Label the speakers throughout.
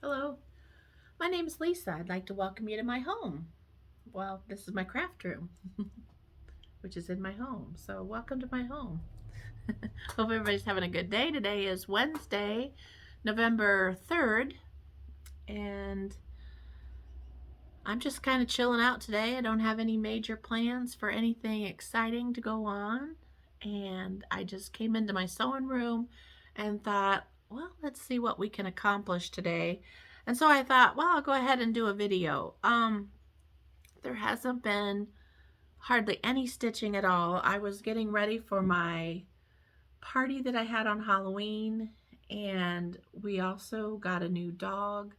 Speaker 1: Hello, my name is Lisa. I'd like to welcome you to my home. Well, this is my craft room, which is in my home. So, welcome to my home. Hope everybody's having a good day. Today is Wednesday, November 3rd, and I'm just kind of chilling out today. I don't have any major plans for anything exciting to go on, and I just came into my sewing room and thought, well, let's see what we can accomplish today. And so I thought, well, I'll go ahead and do a video. There hasn't been hardly any stitching at all. I was getting ready for my party that I had on Halloween, and we also got a new dog.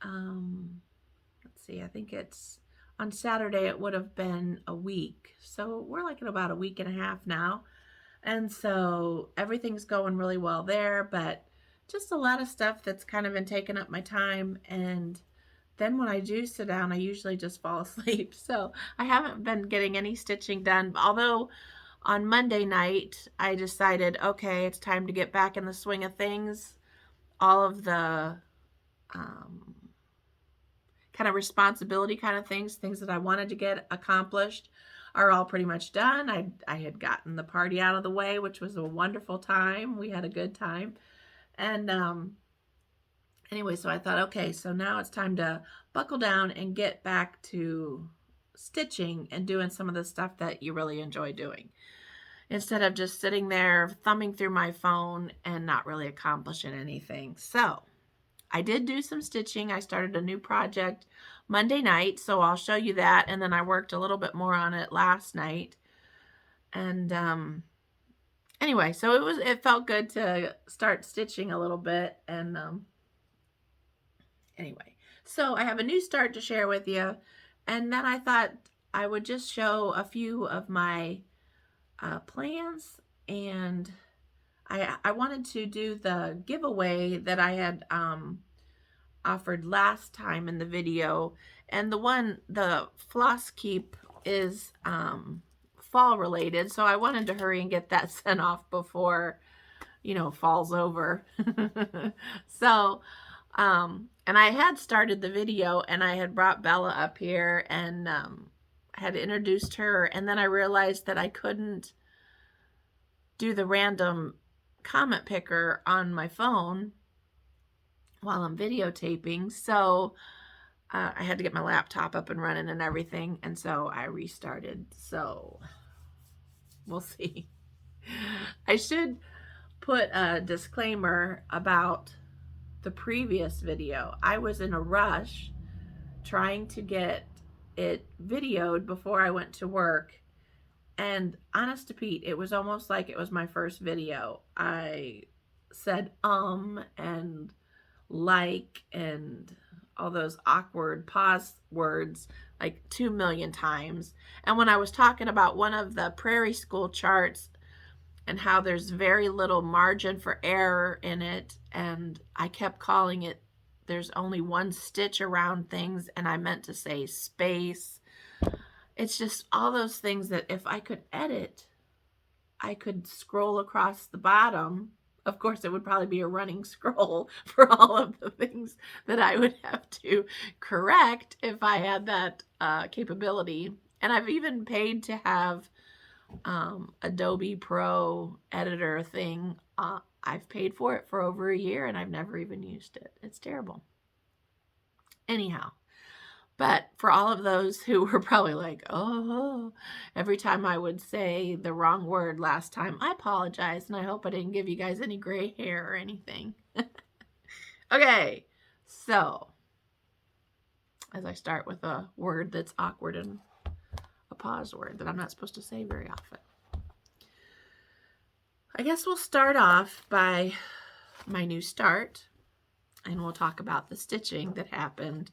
Speaker 1: Let's see, I think it's on Saturday, it would have been a week. So we're like at about a week and a half now. And so everything's going really well there, but just a lot of stuff that's kind of been taking up my time. And then when I do sit down, I usually just fall asleep. So I haven't been getting any stitching done. Although on Monday night, I decided, okay, it's time to get back in the swing of things. All of the um, kind of responsibility kind of things that I wanted to get accomplished are all pretty much done. I had gotten the party out of the way, which was a wonderful time. We had a good time. And anyway, so I thought, okay, so now it's time to buckle down and get back to stitching and doing some of the stuff that you really enjoy doing, instead of just sitting there thumbing through my phone and not really accomplishing anything. So I did do some stitching. I started a new project Monday night, so I'll show you that. And then I worked a little bit more on it last night. And anyway, so it felt good to start stitching a little bit. And anyway, so I have a new start to share with you. And then I thought I would just show a few of my plans. And I wanted to do the giveaway that I had offered last time in the video. And the floss keep is fall related. So I wanted to hurry and get that sent off before, fall's over. So, and I had started the video and I had brought Bella up here and had introduced her. And then I realized that I couldn't do the random comment picker on my phone while I'm videotaping. So I had to get my laptop up and running and everything. And so I restarted. So we'll see. I should put a disclaimer about the previous video. I was in a rush trying to get it videoed before I went to work. And honest to Pete, it was almost like it was my first video. I said and like and all those awkward pause words like 2 million times. And when I was talking about one of the Prairie School charts and how there's very little margin for error in it, and I kept calling it, there's only one stitch around things, and I meant to say space. It's just all those things that if I could edit, I could scroll across the bottom. Of course, it would probably be a running scroll for all of the things that I would have to correct if I had that capability. And I've even paid to have Adobe Pro editor thing. I've paid for it for over a year and I've never even used it. It's terrible. Anyhow, but for all of those who were probably like, oh, every time I would say the wrong word last time, I apologize, and I hope I didn't give you guys any gray hair or anything. Okay, so as I start with a word that's awkward and a pause word that I'm not supposed to say very often. I guess we'll start off by my new start, and we'll talk about the stitching that happened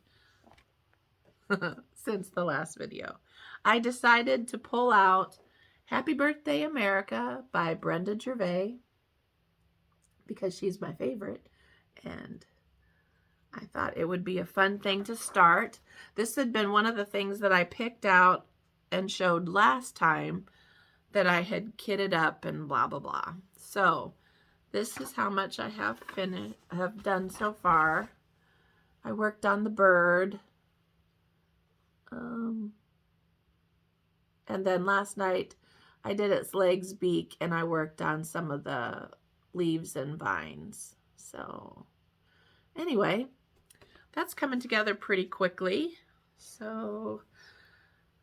Speaker 1: since the last video. I decided to pull out Happy Birthday America by Brenda Gervais because she's my favorite, and I thought it would be a fun thing to start. This had been one of the things that I picked out and showed last time that I had kitted up and blah blah blah. So this is how much I have done so far. I worked on the bird. And then last night I did its legs, beak, and I worked on some of the leaves and vines. So anyway, that's coming together pretty quickly. So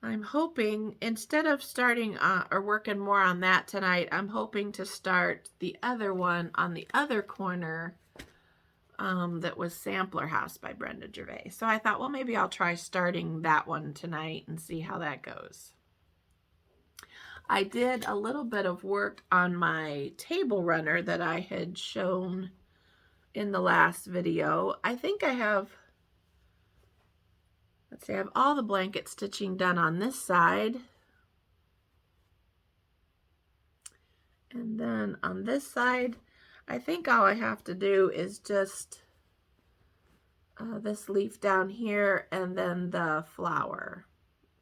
Speaker 1: I'm hoping, instead of starting or working more on that tonight, I'm hoping to start the other one on the other corner that was Sampler House by Brenda Gervais. So I thought, well, maybe I'll try starting that one tonight and see how that goes. I did a little bit of work on my table runner that I had shown in the last video. I think I have, let's see, I have all the blanket stitching done on this side. And then on this side, I think all I have to do is just this leaf down here and then the flower.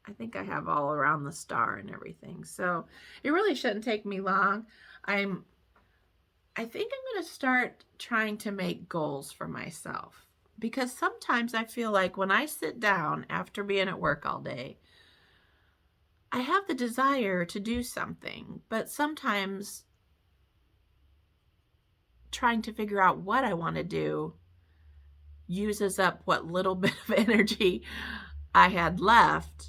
Speaker 1: I think I have all around the star and everything. So it really shouldn't take me long. I think I'm going to start trying to make goals for myself, because sometimes I feel like when I sit down after being at work all day, I have the desire to do something, but sometimes trying to figure out what I want to do uses up what little bit of energy I had left.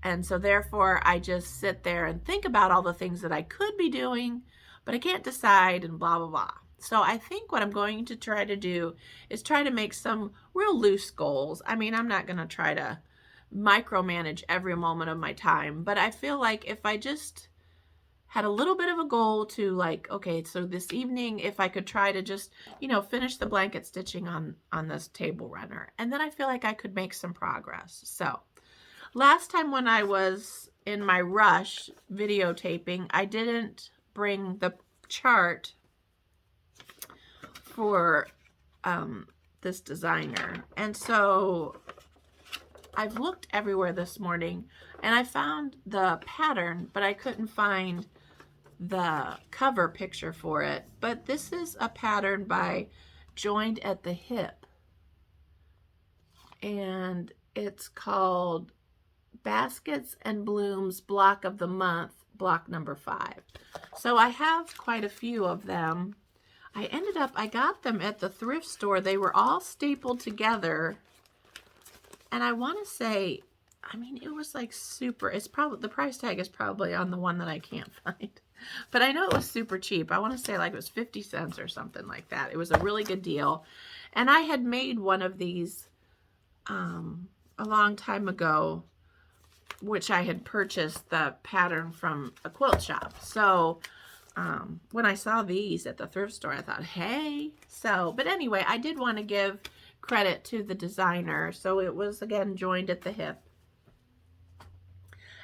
Speaker 1: And so therefore I just sit there and think about all the things that I could be doing, but I can't decide and blah, blah, blah. So I think what I'm going to try to do is try to make some real loose goals. I mean, I'm not going to try to micromanage every moment of my time, but I feel like if I just had a little bit of a goal to, like, okay, so this evening, if I could try to just, finish the blanket stitching on this table runner, and then I feel like I could make some progress. So last time when I was in my rush videotaping, I didn't bring the chart for this designer. And so I've looked everywhere this morning and I found the pattern, but I couldn't find the cover picture for it. But this is a pattern by Joined at the Hip. And it's called Baskets and Blooms Block of the Month, block number 5. So I have quite a few of them. I got them at the thrift store. They were all stapled together. And I want to say, I mean, it was like super, it's probably, the price tag is probably on the one that I can't find. But I know it was super cheap. I want to say like it was 50 cents or something like that. It was a really good deal. And I had made one of these a long time ago, which I had purchased the pattern from a quilt shop. So when I saw these at the thrift store, I thought, hey. So, but anyway, I did want to give credit to the designer. So it was, again, Joined at the Hip.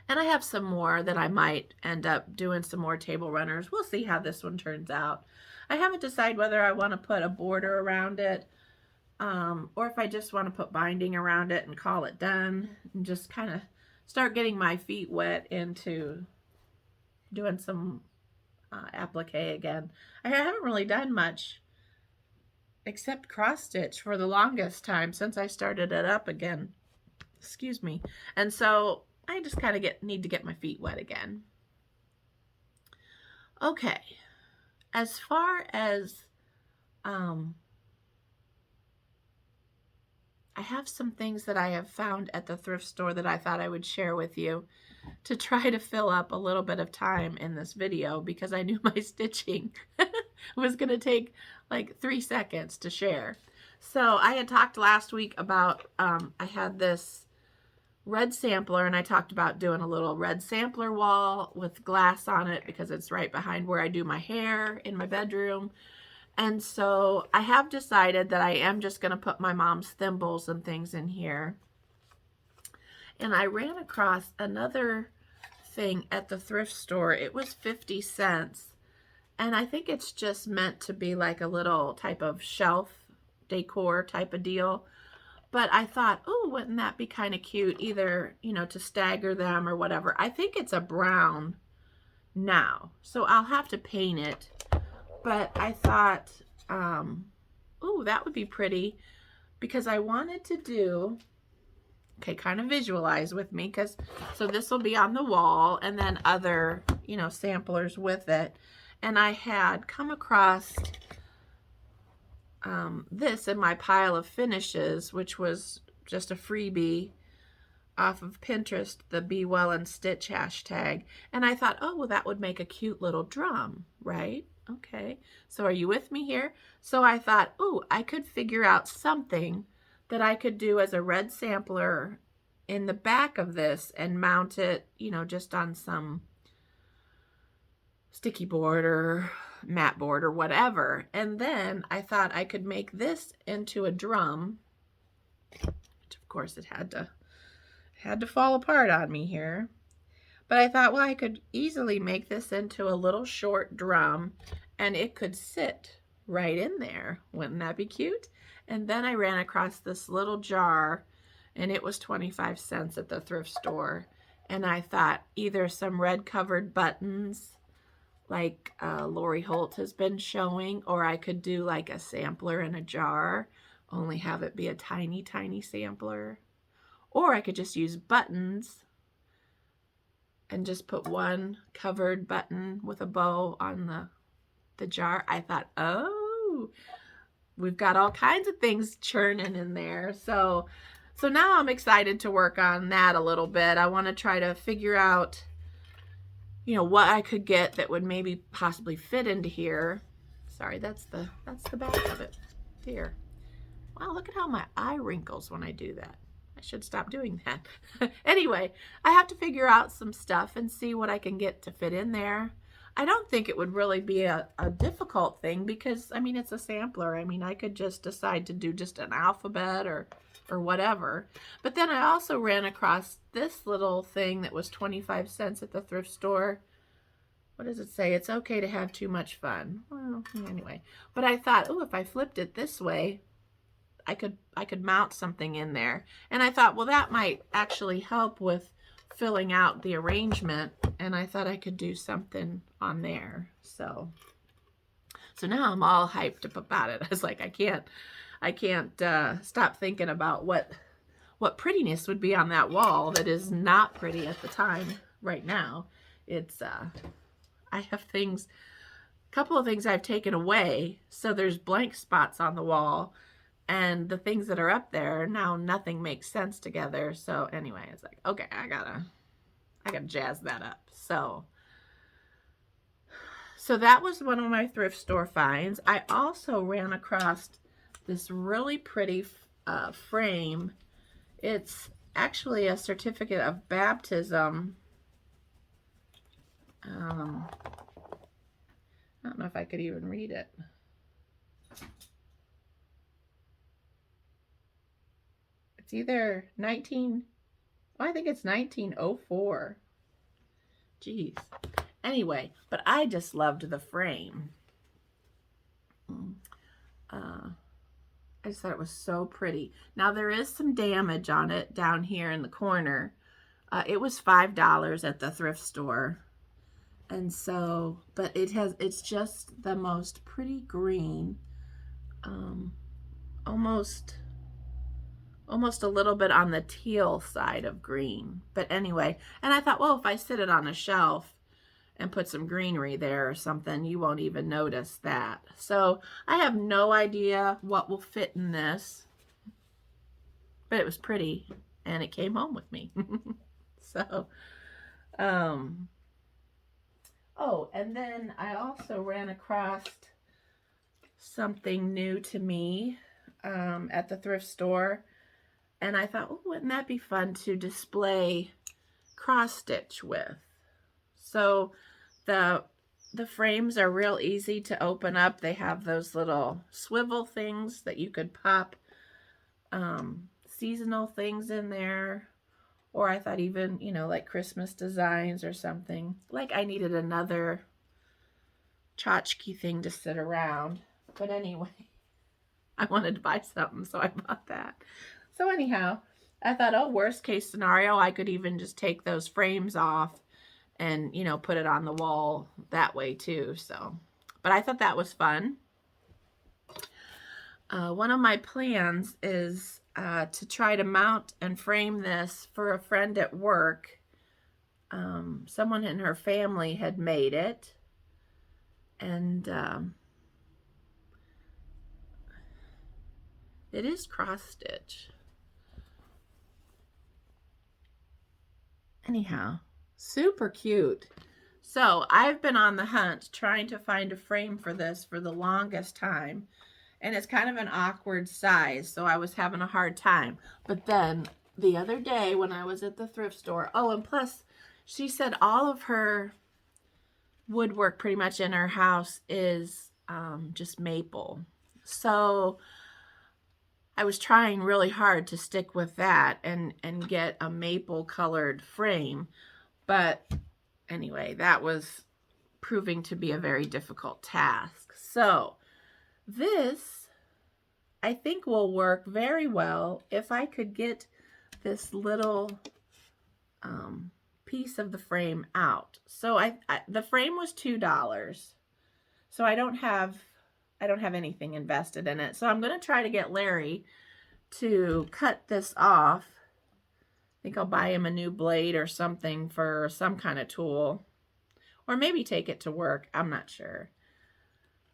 Speaker 1: And I have some more that I might end up doing some more table runners. We'll see how this one turns out. I haven't decided whether I want to put a border around it or if I just want to put binding around it and call it done and just kind of start getting my feet wet into doing some applique again. I haven't really done much except cross stitch for the longest time since I started it up again. Excuse me. And so I just kind of need to get my feet wet again. Okay. As far as I have some things that I have found at the thrift store that I thought I would share with you to try to fill up a little bit of time in this video, because I knew my stitching was going to take like 3 seconds to share. So I had talked last week about, I had this red sampler and I talked about doing a little red sampler wall with glass on it because it's right behind where I do my hair in my bedroom. And so I have decided that I am just going to put my mom's thimbles and things in here. And I ran across another thing at the thrift store. It was 50 cents. And I think it's just meant to be like a little type of shelf decor type of deal. But I thought, oh, wouldn't that be kind of cute, either, to stagger them or whatever. I think it's a brown now, so I'll have to paint it. But I thought, oh, that would be pretty, because I wanted to do, okay, kind of visualize with me, so this will be on the wall and then other, you know, samplers with it. And I had come across this in my pile of finishes, which was just a freebie off of Pinterest, the Be Well and Stitch hashtag. And I thought, oh, well, that would make a cute little drum, right? Okay, so are you with me here? So I thought, oh, I could figure out something that I could do as a red sampler in the back of this and mount it, you know, just on some sticky board or mat board or whatever. And then I thought I could make this into a drum, which of course it had to fall apart on me here. But I thought, well, I could easily make this into a little short drum and it could sit right in there. Wouldn't that be cute? And then I ran across this little jar and it was 25 cents at the thrift store. And I thought either some red covered buttons like Lori Holt has been showing, or I could do like a sampler in a jar, only have it be a tiny, tiny sampler. Or I could just use buttons and just put one covered button with a bow on the jar. I thought, oh, we've got all kinds of things churning in there. So now I'm excited to work on that a little bit. I want to try to figure out, you know, what I could get that would maybe possibly fit into here. Sorry, that's the back of it. Here. Wow, look at how my eye wrinkles when I do that. I should stop doing that. Anyway, I have to figure out some stuff and see what I can get to fit in there. I don't think it would really be a difficult thing because, I mean, it's a sampler. I mean, I could just decide to do just an alphabet or whatever. But then I also ran across this little thing that was 25 cents at the thrift store. What does it say? It's okay to have too much fun. Well, anyway. But I thought, oh, if I flipped it this way, I could mount something in there. And I thought, well, that might actually help with filling out the arrangement. And I thought I could do something on there. So now I'm all hyped up about it. I was like, I can't stop thinking about what prettiness would be on that wall that is not pretty at the time right now. It's I have things, a couple of things I've taken away, so there's blank spots on the wall, and the things that are up there now, nothing makes sense together. So anyway, it's like, okay, I gotta jazz that up. So that was one of my thrift store finds. I also ran across this really pretty frame. It's actually a certificate of baptism. I don't know if I could even read it. It's either I think it's 1904. Jeez. Anyway, but I just loved the frame. I just thought it was so pretty. Now there is some damage on it down here in the corner. It was $5 at the thrift store. And so, but it's just the most pretty green. Almost a little bit on the teal side of green. But anyway, and I thought, well, if I sit it on a shelf and put some greenery there or something, you won't even notice that. So I have no idea what will fit in this, but it was pretty and it came home with me. So, oh, and then I also ran across something new to me at the thrift store. And I thought, oh, wouldn't that be fun to display cross stitch with? So the frames are real easy to open up. They have those little swivel things that you could pop seasonal things in there. Or I thought even, you know, like Christmas designs or something. Like I needed another tchotchke thing to sit around. But anyway, I wanted to buy something, so I bought that. So anyhow, I thought, oh, worst case scenario, I could even just take those frames off and, you know, put it on the wall that way too. So, but I thought that was fun. One of my plans is to try to mount and frame this for a friend at work. Someone in her family had made it, and it is cross stitch. Anyhow, super cute. So I've been on the hunt trying to find a frame for this for the longest time, and it's kind of an awkward size, so I was having a hard time. But then the other day when I was at the thrift store, oh, and plus she said all of her woodwork pretty much in her house is just maple. So I was trying really hard to stick with that and get a maple colored frame. But anyway, that was proving to be a very difficult task. So this, I think, will work very well if I could get this little piece of the frame out. So the frame was $2. So I don't have anything invested in it. So I'm going to try to get Larry to cut this off. I think I'll buy him a new blade or something for some kind of tool. Or maybe take it to work. I'm not sure.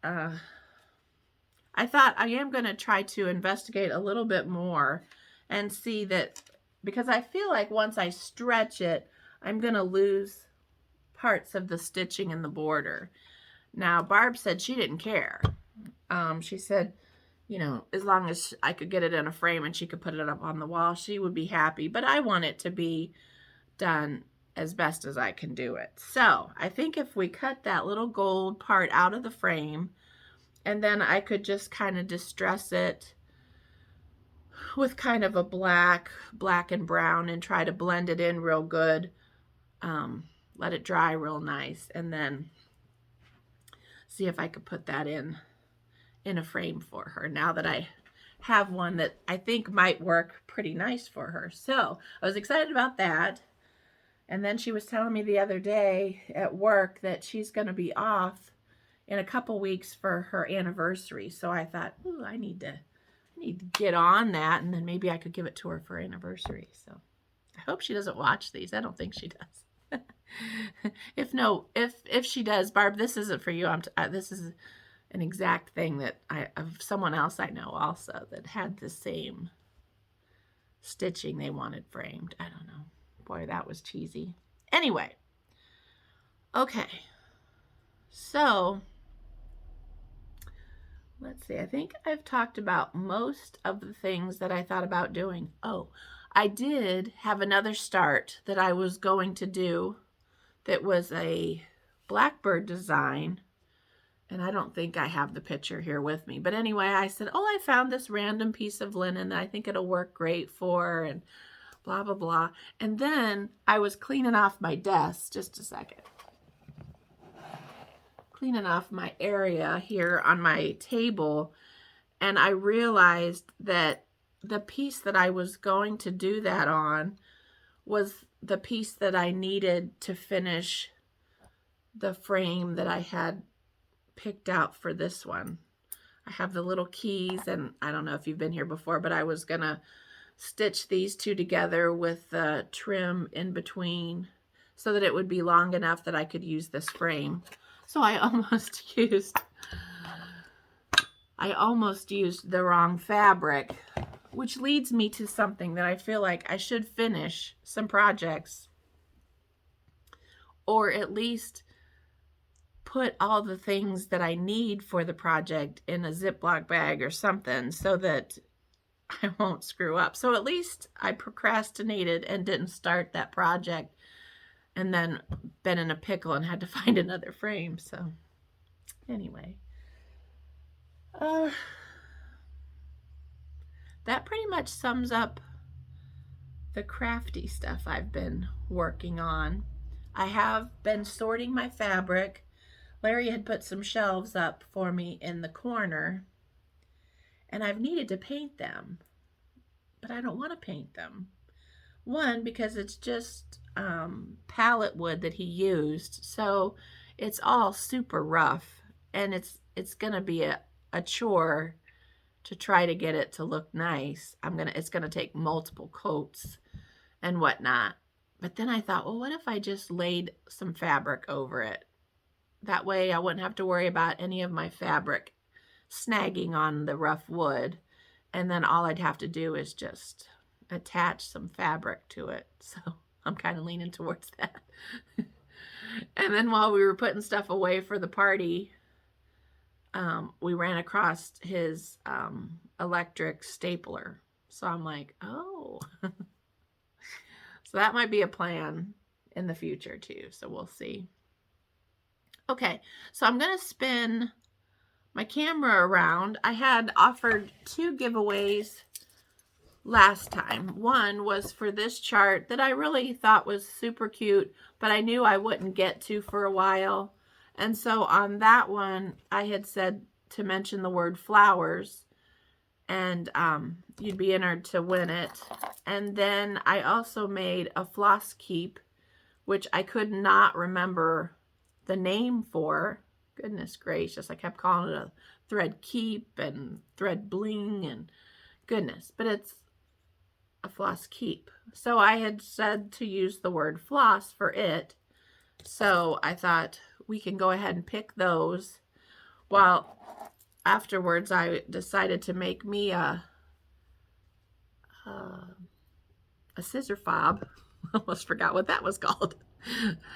Speaker 1: I thought I am going to try to investigate a little bit more and see that, because I feel like once I stretch it, I'm going to lose parts of the stitching in the border. Now, Barb said she didn't care. She said, you know, as long as I could get it in a frame and she could put it up on the wall, she would be happy. But I want it to be done as best as I can do it. So I think if we cut that little gold part out of the frame, and then I could just kind of distress it with kind of a black and brown and try to blend it in real good. Let it dry real nice, and then see if I could put that in a frame for her, now that I have one that I think might work pretty nice for her. So I was excited about that. And then she was telling me the other day at work that she's going to be off in a couple weeks for her anniversary. So I thought, ooh, I need to get on that, and then maybe I could give it to her for anniversary. So I hope she doesn't watch these. I don't think she does. If she does, Barb, this isn't for you. This is an exact thing that of someone else I know also that had the same stitching they wanted framed. I don't know. Boy, that was cheesy. Anyway, okay. So let's see. I think I've talked about most of the things that I thought about doing. Oh, I did have another start that I was going to do that was a blackbird design, and I don't think I have the picture here with me. But anyway, I said, oh, I found this random piece of linen that I think it'll work great for, and blah, blah, blah. And then I was cleaning off my desk, just a second. Cleaning off my area here on my table, and I realized that the piece that I was going to do that on was the piece that I needed to finish the frame that I had picked out for this one. I have the little keys, and I don't know if you've been here before, but I was gonna stitch these two together with the trim in between so that it would be long enough that I could use this frame. So I almost used the wrong fabric, which leads me to something that I feel like I should finish some projects, or at least put all the things that I need for the project in a Ziploc bag or something so that I won't screw up. So at least I procrastinated and didn't start that project, and then been in a pickle and had to find another frame. So anyway, that pretty much sums up the crafty stuff I've been working on. I have been sorting my fabric. Larry had put some shelves up for me in the corner, and I've needed to paint them, but I don't want to paint them. One, because it's just pallet wood that he used, so it's all super rough, and it's gonna be a chore to try to get it to look nice. It's gonna take multiple coats and whatnot. But then I thought, well, what if I just laid some fabric over it? That way I wouldn't have to worry about any of my fabric snagging on the rough wood. And then all I'd have to do is just attach some fabric to it. So I'm kind of leaning towards that. And then while we were putting stuff away for the party, we ran across his electric stapler. So I'm like, oh. So that might be a plan in the future too. So we'll see. Okay, so I'm going to spin my camera around. I had offered 2 giveaways last time. One was for this chart that I really thought was super cute, but I knew I wouldn't get to for a while. And so on that one, I had said to mention the word flowers, and you'd be entered to win it. And then I also made a floss keep, which I could not remember the name for. Goodness gracious, I kept calling it a thread keep and thread bling and goodness, but it's a floss keep. So I had said to use the word floss for it. So I thought we can go ahead and pick those. Well, afterwards I decided to make me a scissor fob. Almost forgot what that was called.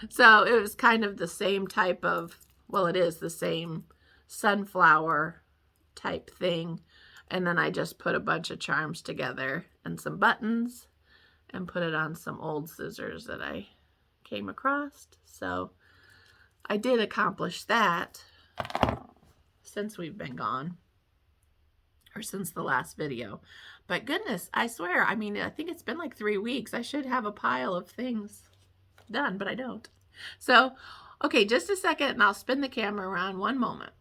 Speaker 1: So it was kind of the same type of, well, it is the same sunflower type thing. And then I just put a bunch of charms together and some buttons and put it on some old scissors that I came across. So I did accomplish that since we've been gone, or since the last video. But goodness, I swear, I mean, I think it's been like 3 weeks. I should have a pile of things done, but I don't. So, okay, just a second and I'll spin the camera around. One moment.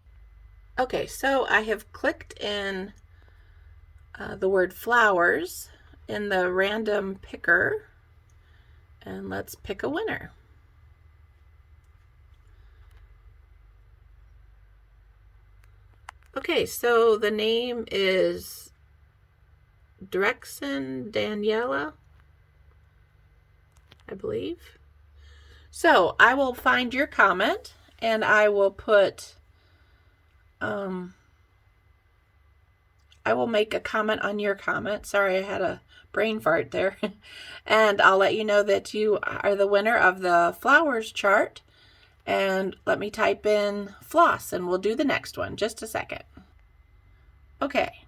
Speaker 1: Okay, so I have clicked in the word flowers in the random picker, and let's pick a winner. Okay, so the name is Drexen Daniela, I believe. So I will find your comment and I will put, I will make a comment on your comment. Sorry, I had a brain fart there. And I'll let you know that you are the winner of the flowers chart. And let me type in floss and we'll do the next one. Just a second. Okay,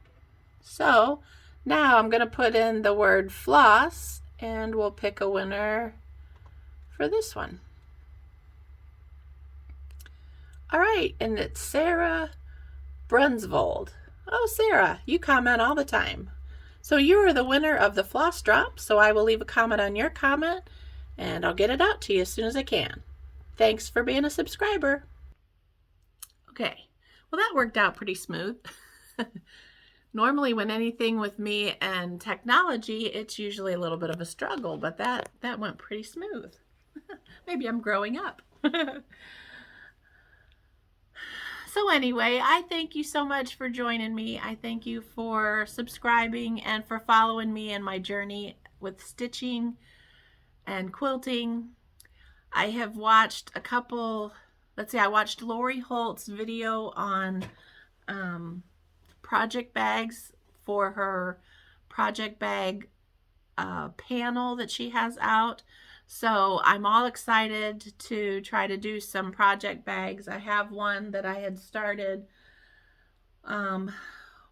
Speaker 1: so now I'm going to put in the word floss and we'll pick a winner for this one. All right, and it's Sarah Brunsvold. Oh, Sarah, you comment all the time. So you are the winner of the floss drop, so I will leave a comment on your comment and I'll get it out to you as soon as I can. Thanks for being a subscriber. Okay, well that worked out pretty smooth. Normally when anything with me and technology, it's usually a little bit of a struggle, but that went pretty smooth. Maybe I'm growing up. So anyway, I thank you so much for joining me. I thank you for subscribing and for following me in my journey with stitching and quilting. I have watched a couple, let's see, I watched Lori Holt's video on project bags for her project bag panel that she has out. So I'm all excited to try to do some project bags. I have one that I had started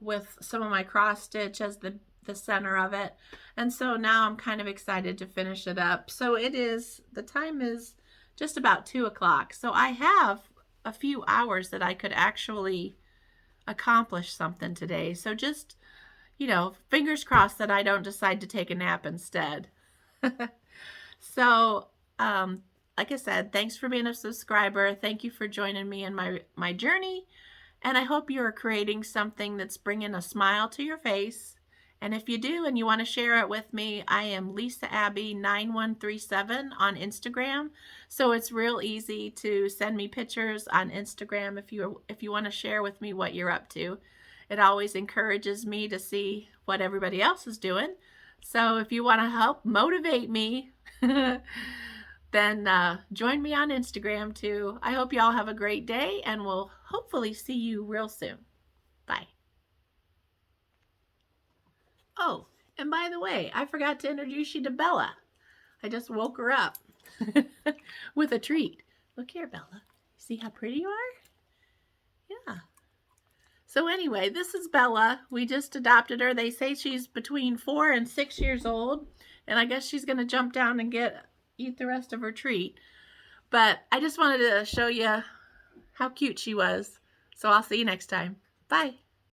Speaker 1: with some of my cross stitch as the center of it. And so now I'm kind of excited to finish it up. So the time is just about 2 o'clock. So I have a few hours that I could actually accomplish something today. So just, you know, fingers crossed that I don't decide to take a nap instead. So, like I said, thanks for being a subscriber. Thank you for joining me in my journey. And I hope you are creating something that's bringing a smile to your face. And if you do and you want to share it with me, I am Lisa Abby 9137 on Instagram. So it's real easy to send me pictures on Instagram if you want to share with me what you're up to. It always encourages me to see what everybody else is doing. So if you want to help motivate me, then join me on Instagram too. I hope you all have a great day, and we'll hopefully see you real soon. Bye. Oh, and by the way, I forgot to introduce you to Bella. I just woke her up with a treat. Look here, Bella. See how pretty you are? Yeah. So anyway, this is Bella. We just adopted her. They say she's between 4 and 6 years old, and I guess she's going to jump down and eat the rest of her treat. But I just wanted to show you how cute she was. So I'll see you next time. Bye.